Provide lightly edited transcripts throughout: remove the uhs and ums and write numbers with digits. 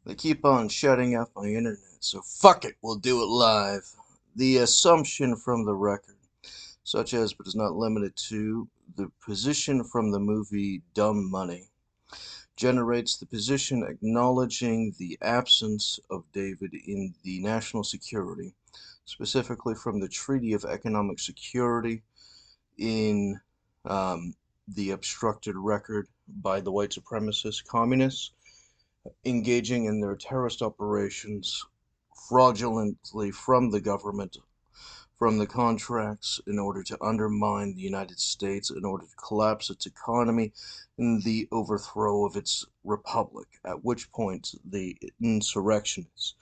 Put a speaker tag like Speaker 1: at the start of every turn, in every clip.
Speaker 1: They keep on shutting up my internet, so fuck it, we'll do it live. The assumption from the record, such as but is not limited to the position from the movie Dumb Money, generates the position acknowledging the absence of David in the national security, specifically from the Treaty of Economic Security in the obstructed record by the white supremacist communists engaging in their terrorist operations fraudulently from the government, from the contracts, in order to undermine the United States, in order to collapse its economy, in the overthrow of its republic, at which point the insurrectionists,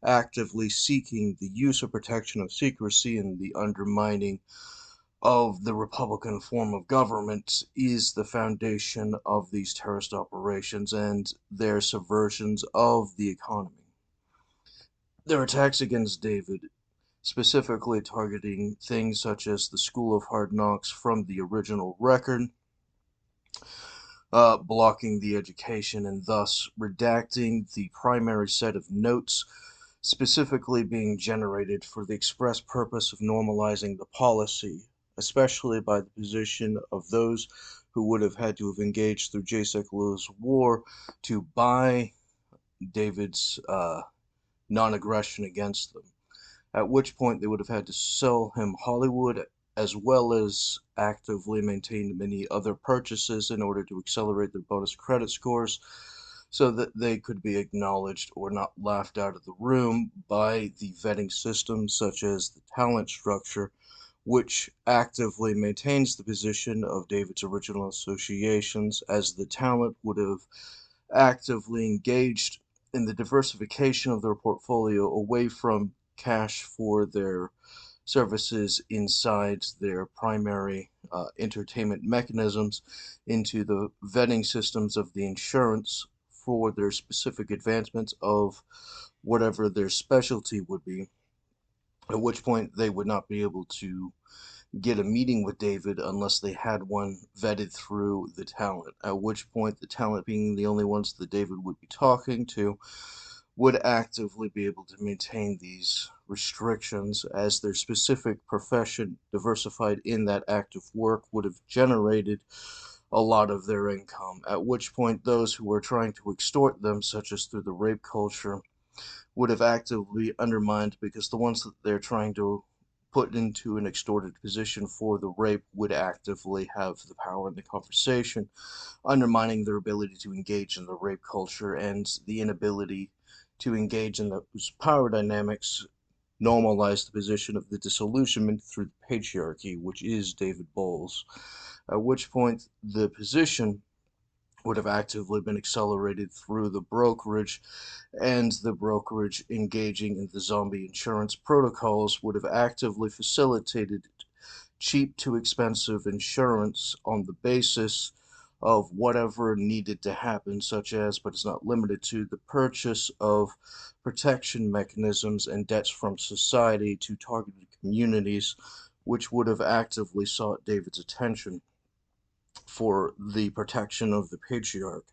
Speaker 1: actively seeking the use of protection of secrecy and the undermining of the Republican form of government, is the foundation of these terrorist operations and their subversions of the economy. Their attacks against David, specifically targeting things such as the School of Hard Knocks from the original record, blocking the education and thus redacting the primary set of notes specifically being generated for the express purpose of normalizing the policy, especially by the position of those who would have had to have engaged through J. Sekular's war to buy David's non-aggression against them, at which point they would have had to sell him Hollywood as well as actively maintain many other purchases in order to accelerate their bonus credit scores so that they could be acknowledged or not laughed out of the room by the vetting systems such as the talent structure, which actively maintains the position of David's original associations, as the talent would have actively engaged in the diversification of their portfolio away from cash for their services inside their primary entertainment mechanisms into the vetting systems of the insurance for their specific advancements of whatever their specialty would be, at which point they would not be able to get a meeting with David unless they had one vetted through the talent, at which point the talent, being the only ones that David would be talking to, would actively be able to maintain these restrictions, as their specific profession diversified in that active work would have generated a lot of their income, at which point those who were trying to extort them, such as through the rape culture, would have actively undermined, because the ones that they're trying to put into an extorted position for the rape would actively have the power in the conversation, undermining their ability to engage in the rape culture, and the inability to engage in those power dynamics normalize the position of the disillusionment through the patriarchy, which is David Bowles, at which point the position would have actively been accelerated through the brokerage, and the brokerage engaging in the zombie insurance protocols would have actively facilitated cheap to expensive insurance on the basis of whatever needed to happen, such as, but is not limited to, the purchase of protection mechanisms and debts from society to targeted communities, which would have actively sought David's attention for the protection of the patriarch.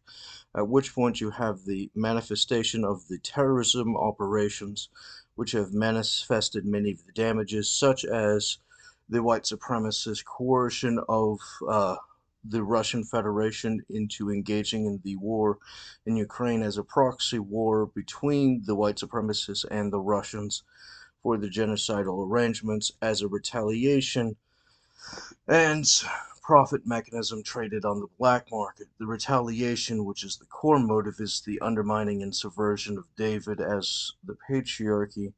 Speaker 1: At which point you have the manifestation of the terrorism operations, which have manifested many of the damages, such as the white supremacist coercion of the Russian Federation into engaging in the war in Ukraine as a proxy war between the white supremacists and the Russians for the genocidal arrangements as a retaliation and profit mechanism traded on the black market. The retaliation, which is the core motive, is the undermining and subversion of David as the patriarchy,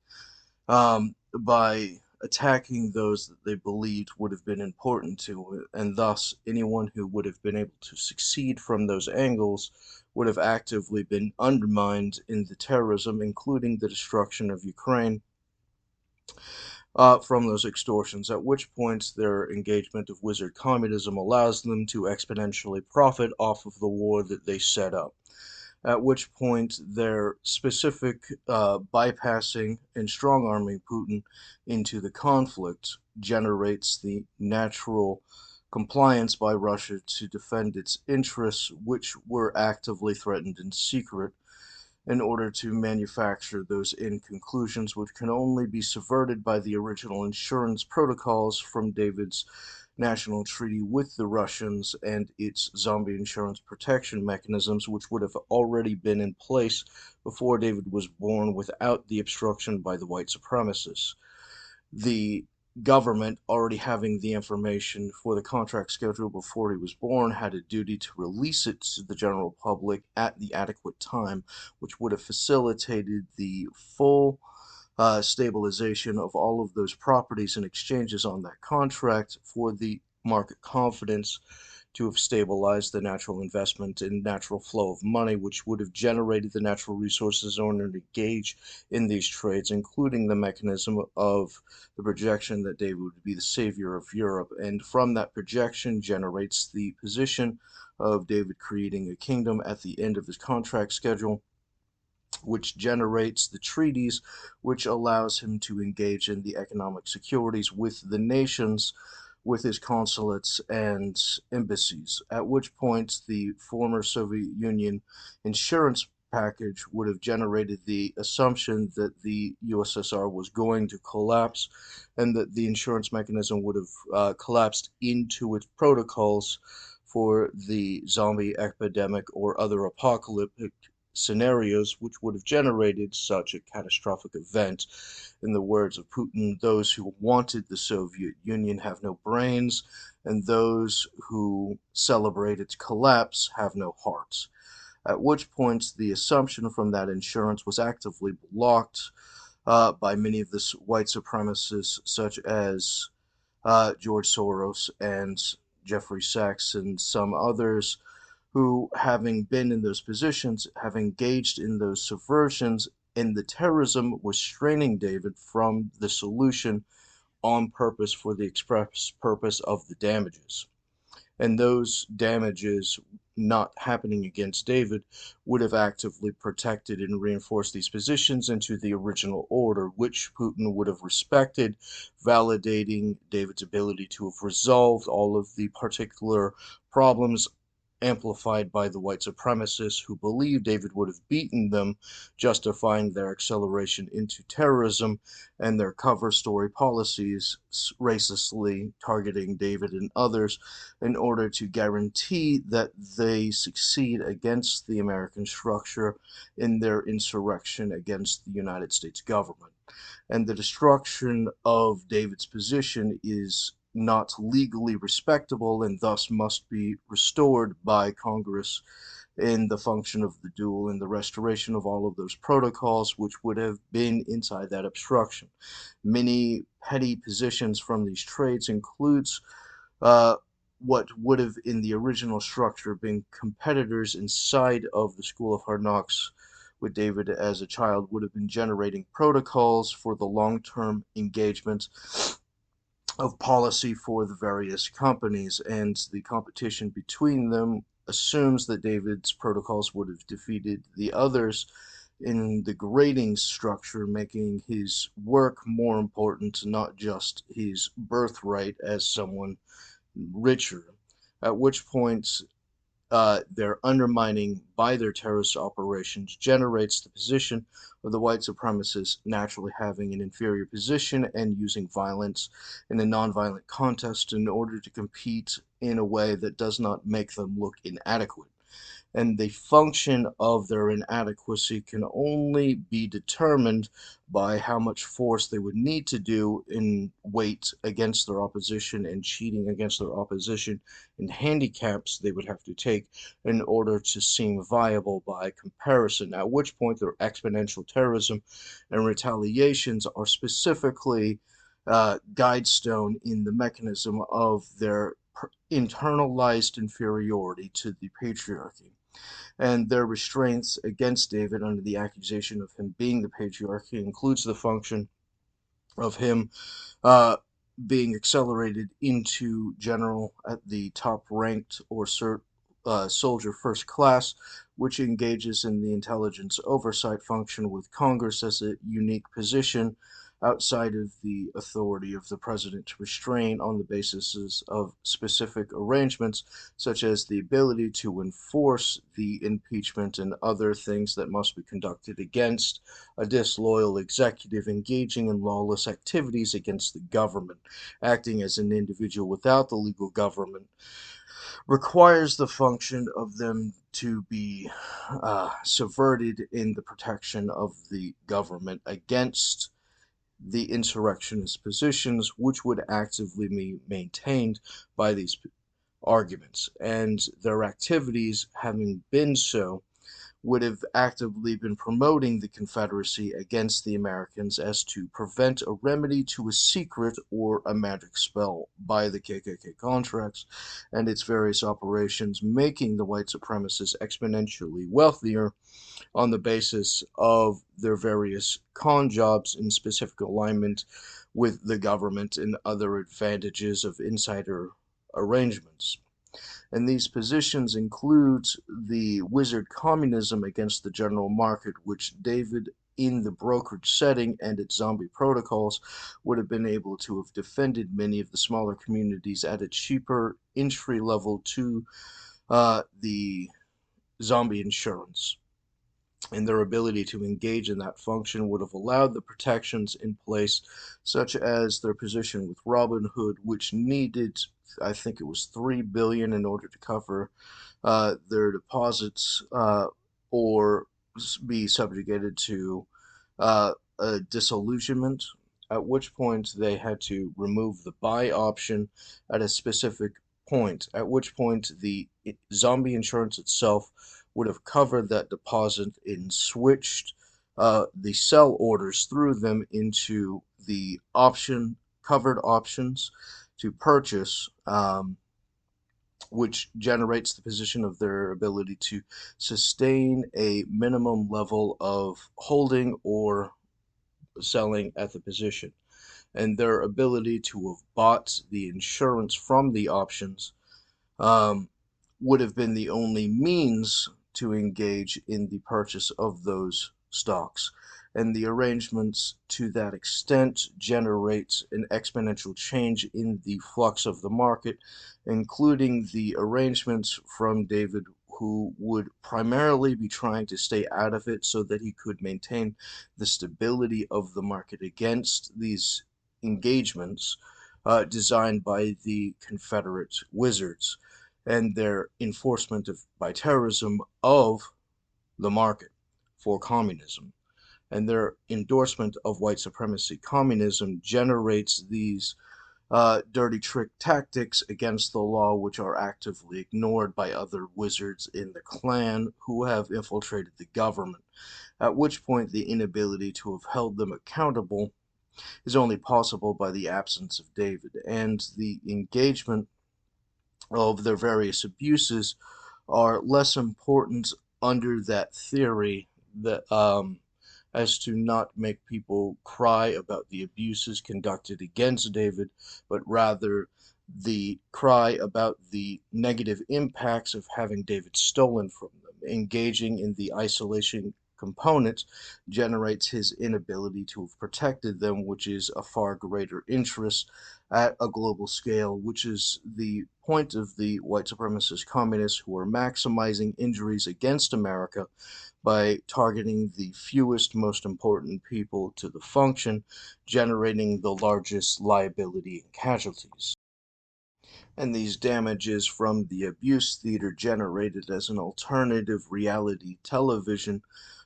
Speaker 1: by attacking those that they believed would have been important to it, and thus anyone who would have been able to succeed from those angles would have actively been undermined in the terrorism, including the destruction of Ukraine, from those extortions, at which point their engagement of wizard communism allows them to exponentially profit off of the war that they set up. At which point their specific bypassing and strong arming Putin into the conflict generates the natural compliance by Russia to defend its interests, which were actively threatened in secret, in order to manufacture those end conclusions, which can only be subverted by the original insurance protocols from David's national treaty with the Russians and its zombie insurance protection mechanisms, which would have already been in place before David was born without the obstruction by the white supremacists. The government, already having the information for the contract schedule before he was born, had a duty to release it to the general public at the adequate time, which would have facilitated the full stabilization of all of those properties and exchanges on that contract for the market confidence to have stabilized the natural investment and natural flow of money, which would have generated the natural resources in order to engage in these trades, including the mechanism of the projection that David would be the savior of Europe. And from that projection generates the position of David creating a kingdom at the end of his contract schedule, which generates the treaties, which allows him to engage in the economic securities with the nations, with his consulates and embassies, at which point the former Soviet Union insurance package would have generated the assumption that the USSR was going to collapse and that the insurance mechanism would have collapsed into its protocols for the zombie epidemic or other apocalyptic scenarios, which would have generated such a catastrophic event. In the words of Putin, those who wanted the Soviet Union have no brains, and those who celebrate its collapse have no hearts. At which point, the assumption from that insurance was actively blocked by many of the white supremacists, such as George Soros and Jeffrey Sachs and some others, who, having been in those positions, have engaged in those subversions, and the terrorism was straining David from the solution on purpose for the express purpose of the damages. And those damages not happening against David would have actively protected and reinforced these positions into the original order, which Putin would have respected, validating David's ability to have resolved all of the particular problems amplified by the white supremacists who believed David would have beaten them, justifying their acceleration into terrorism and their cover story policies, racistly targeting David and others in order to guarantee that they succeed against the American structure in their insurrection against the United States government. And the destruction of David's position is not legally respectable and thus must be restored by Congress in the function of the duel and the restoration of all of those protocols which would have been inside that obstruction. Many petty positions from these trades includes what would have in the original structure been competitors inside of the School of Hard Knocks with David as a child would have been generating protocols for the long-term engagement of policy for the various companies, and the competition between them assumes that David's protocols would have defeated the others in the grading structure, making his work more important, not just his birthright as someone richer. At which point, their undermining by their terrorist operations generates the position of the white supremacists naturally having an inferior position and using violence in a nonviolent contest in order to compete in a way that does not make them look inadequate. And the function of their inadequacy can only be determined by how much force they would need to do in weight against their opposition and cheating against their opposition and handicaps they would have to take in order to seem viable by comparison, at which point their exponential terrorism and retaliations are specifically guidestone in the mechanism of their internalized inferiority to the patriarchy. And their restraints against David under the accusation of him being the patriarchy includes the function of him uh, being accelerated into general at the top ranked or soldier first class, which engages in the intelligence oversight function with Congress as a unique position outside of the authority of the president to restrain on the basis of specific arrangements, such as the ability to enforce the impeachment and other things that must be conducted against a disloyal executive engaging in lawless activities against the government, acting as an individual without the legal government, requires the function of them to be subverted in the protection of the government against the insurrectionist positions, which would actively be maintained by these arguments. And their activities, having been so, would have actively been promoting the Confederacy against the Americans as to prevent a remedy to a secret or a magic spell by the KKK contracts and its various operations, making the white supremacists exponentially wealthier on the basis of their various con jobs in specific alignment with the government and other advantages of insider arrangements. And these positions include the wizard communism against the general market, which David, in the brokerage setting and its zombie protocols, would have been able to have defended many of the smaller communities at a cheaper entry level to the zombie insurance. And their ability to engage in that function would have allowed the protections in place, such as their position with Robin Hood, which needed, I think it was $3 billion in order to cover their deposits or be subjugated to a disillusionment, at which point they had to remove the buy option at a specific point, at which point the zombie insurance itself would have covered that deposit and switched the sell orders through them into the covered options to purchase, which generates the position of their ability to sustain a minimum level of holding or selling at the position. And their ability to have bought the insurance from the options um, would have been the only means to engage in the purchase of those stocks. And the arrangements to that extent generate an exponential change in the flux of the market, including the arrangements from David, who would primarily be trying to stay out of it so that he could maintain the stability of the market against these engagements designed by the Confederate wizards and their enforcement by terrorism of the market for communism. And their endorsement of white supremacy communism generates these dirty trick tactics against the law, which are actively ignored by other wizards in the clan who have infiltrated the government, at which point the inability to have held them accountable is only possible by the absence of David, and the engagement of their various abuses are less important under that theory that as to not make people cry about the abuses conducted against David, but rather the cry about the negative impacts of having David stolen from them. Engaging in the isolation component generates his inability to have protected them, which is a far greater interest at a global scale, which is the point of the white supremacist communists who are maximizing injuries against America by targeting the fewest, most important people to the function, generating the largest liability and casualties. And these damages from the abuse theater generated as an alternative reality television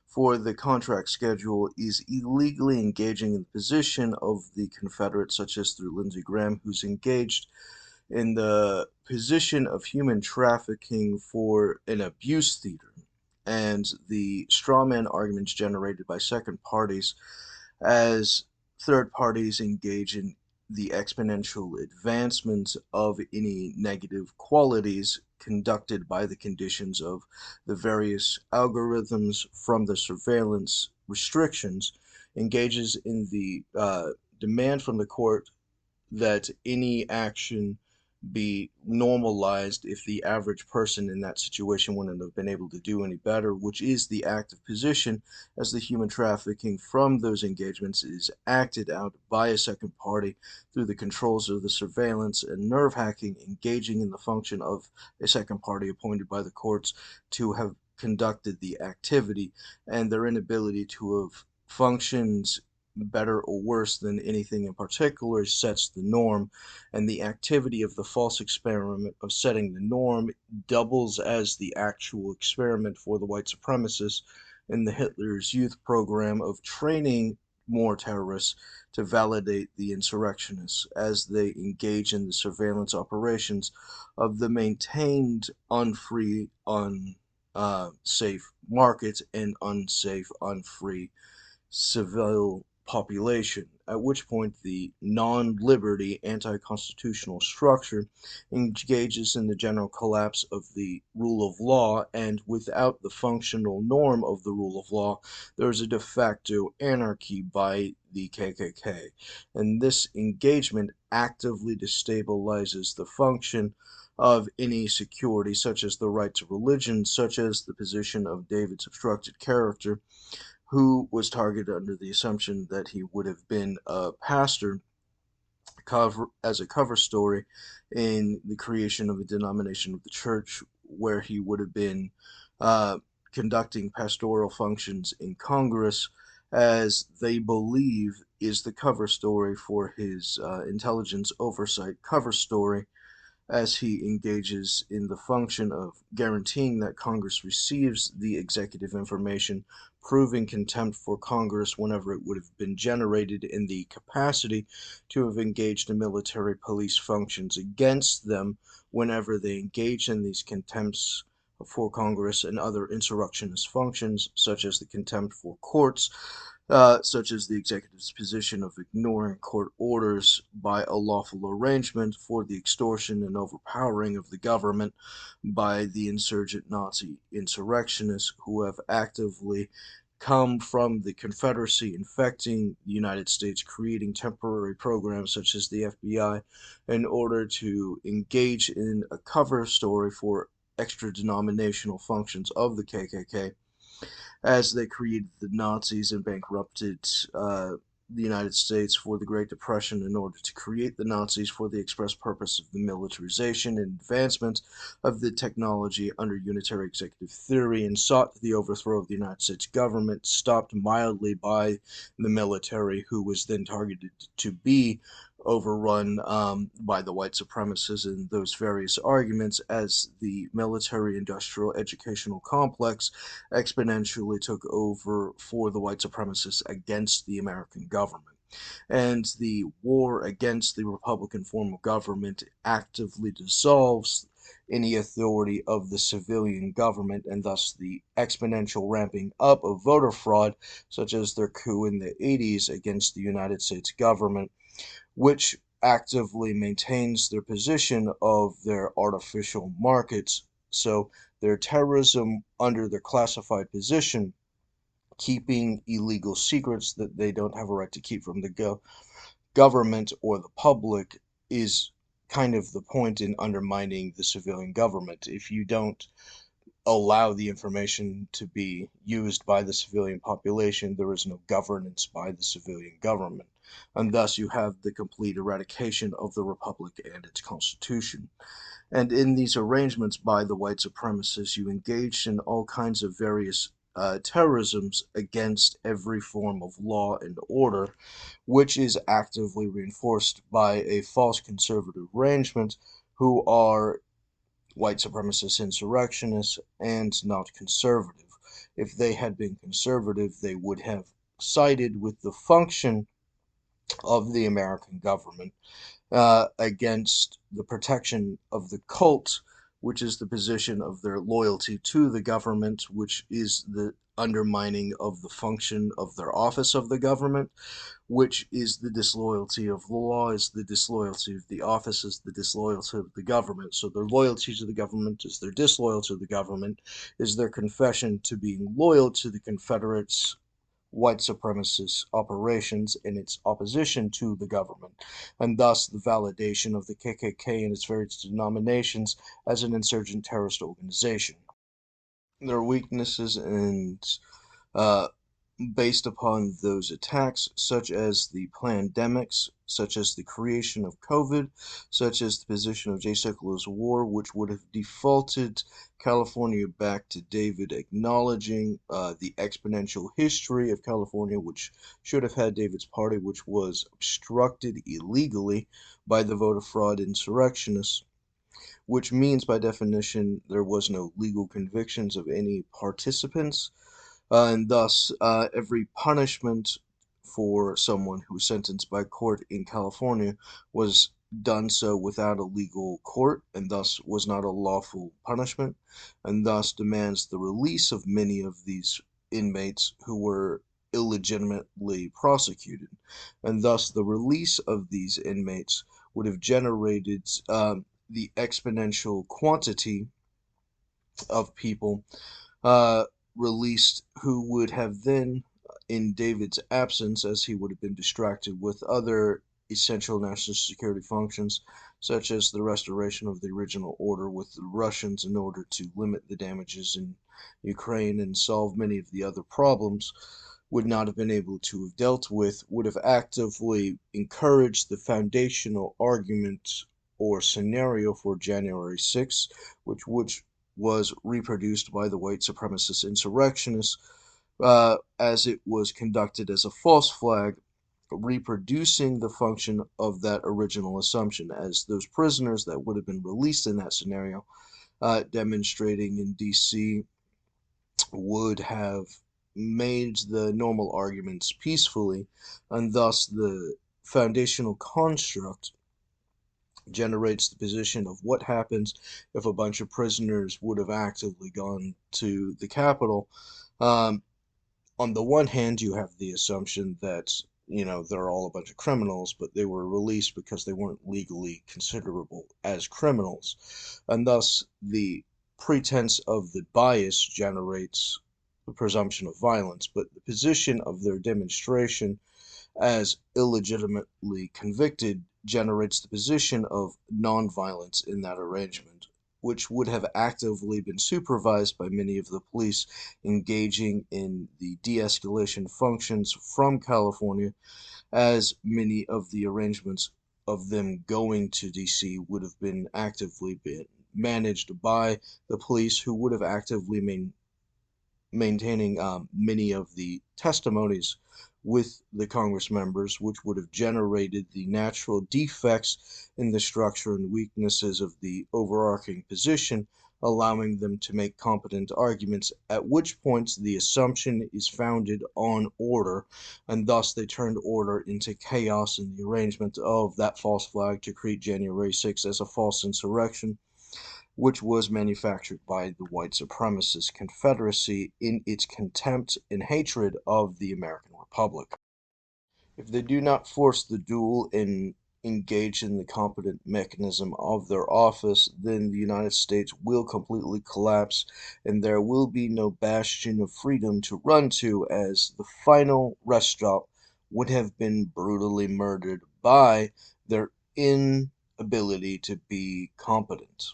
Speaker 1: for the contract schedule is illegally engaging in the position of the Confederates, such as through Lindsey Graham, who's engaged in the position of human trafficking for an abuse theater, and the straw man arguments generated by second parties as third parties engage in the exponential advancement of any negative qualities conducted by the conditions of the various algorithms from the surveillance restrictions, engages in the demand from the court that any action be normalized if the average person in that situation wouldn't have been able to do any better, which is the active position, as the human trafficking from those engagements is acted out by a second party through the controls of the surveillance and nerve hacking, engaging in the function of a second party appointed by the courts to have conducted the activity, and their inability to have functions better or worse than anything in particular sets the norm, and the activity of the false experiment of setting the norm doubles as the actual experiment for the white supremacists in the Hitler's youth program of training more terrorists to validate the insurrectionists as they engage in the surveillance operations of the maintained unfree, unsafe markets and unsafe, unfree civil population, at which point the non-liberty anti-constitutional structure engages in the general collapse of the rule of law, and without the functional norm of the rule of law, there is a de facto anarchy by the KKK. And this engagement actively destabilizes the function of any security, such as the right to religion, such as the position of David's obstructed character, who was targeted under the assumption that he would have been a pastor as a cover story in the creation of a denomination of the church, where he would have been uh, conducting pastoral functions in Congress, as they believe is the cover story for his Intelligence Oversight cover story, as he engages in the function of guaranteeing that Congress receives the executive information, proving contempt for Congress whenever it would have been generated in the capacity to have engaged in military police functions against them whenever they engage in these contempts for Congress and other insurrectionist functions, such as the contempt for courts, such as the executive's position of ignoring court orders by a lawful arrangement for the extortion and overpowering of the government by the insurgent Nazi insurrectionists who have actively come from the Confederacy, infecting the United States, creating temporary programs such as the FBI in order to engage in a cover story for extra denominational functions of the KKK, as they created the Nazis and bankrupted the United States for the Great Depression in order to create the Nazis for the express purpose of the militarization and advancement of the technology under unitary executive theory, and sought the overthrow of the United States government, stopped mildly by the military, who was then targeted to be overrun by the white supremacists in those various arguments, as the military industrial educational complex exponentially took over for the white supremacists against the American government. And the war against the Republican form of government actively dissolves any authority of the civilian government, and thus the exponential ramping up of voter fraud, such as their coup in the 80s against the United States government, which actively maintains their position of their artificial markets. So their terrorism under their classified position, keeping illegal secrets that they don't have a right to keep from the government or the public, is kind of the point in undermining the civilian government. If you don't allow the information to be used by the civilian population, there is no governance by the civilian government. And thus you have the complete eradication of the republic and its constitution. And in these arrangements by the white supremacists, you engaged in all kinds of various terrorisms against every form of law and order, which is actively reinforced by a false conservative arrangement, who are white supremacist insurrectionists and not conservative. If they had been conservative, they would have sided with the function of the American government against the protection of the cult, which is the position of their loyalty to the government, which is the undermining of the function of their office of the government, which is the disloyalty of the law, is the disloyalty of the office, is the disloyalty of the government. So their loyalty to the government is their disloyalty to the government, is their confession to being loyal to the Confederates white supremacist operations in its opposition to the government, and thus the validation of the KKK and its various denominations as an insurgent terrorist organization. Their weaknesses and uh, based upon those attacks, such as the pandemics, such as the creation of COVID, such as the position of J. Sekular's war, which would have defaulted California back to David acknowledging the exponential history of California, which should have had David's party, which was obstructed illegally by the voter fraud insurrectionists, which means by definition there was no legal convictions of any participants, and thus every punishment for someone who was sentenced by court in California was done so without a legal court, and thus was not a lawful punishment, and thus demands the release of many of these inmates who were illegitimately prosecuted, and thus the release of these inmates would have generated the exponential quantity of people uh, released who would have then, in David's absence, as he would have been distracted with other essential national security functions, such as the restoration of the original order with the Russians in order to limit the damages in Ukraine and solve many of the other problems, would not have been able to have dealt with, would have actively encouraged the foundational argument or scenario for January 6th, which was reproduced by the white supremacist insurrectionists as it was conducted as a false flag, reproducing the function of that original assumption, as those prisoners that would have been released in that scenario, demonstrating in DC, would have made the normal arguments peacefully, and thus the foundational construct generates the position of what happens if a bunch of prisoners would have actively gone to the Capitol. Um, on the one hand, you have the assumption that, they're all a bunch of criminals, but they were released because they weren't legally considerable as criminals. And thus, the pretense of the bias generates the presumption of violence, but the position of their demonstration as illegitimately convicted generates the position of nonviolence in that arrangement, which would have actively been supervised by many of the police engaging in the de escalation functions from California, as many of the arrangements of them going to DC would have been actively been managed by the police, who would have actively maintaining many of the testimonies with the Congress members, which would have generated the natural defects in the structure and weaknesses of the overarching position, allowing them to make competent arguments, at which points the assumption is founded on order, and thus they turned order into chaos in the arrangement of that false flag to create January 6th as a false insurrection, which was manufactured by the white supremacist Confederacy in its contempt and hatred of the American Republic. If they do not force the duel and engage in the competent mechanism of their office, then the United States will completely collapse, and there will be no bastion of freedom to run to, as the final rest stop would have been brutally murdered by their inability to be competent.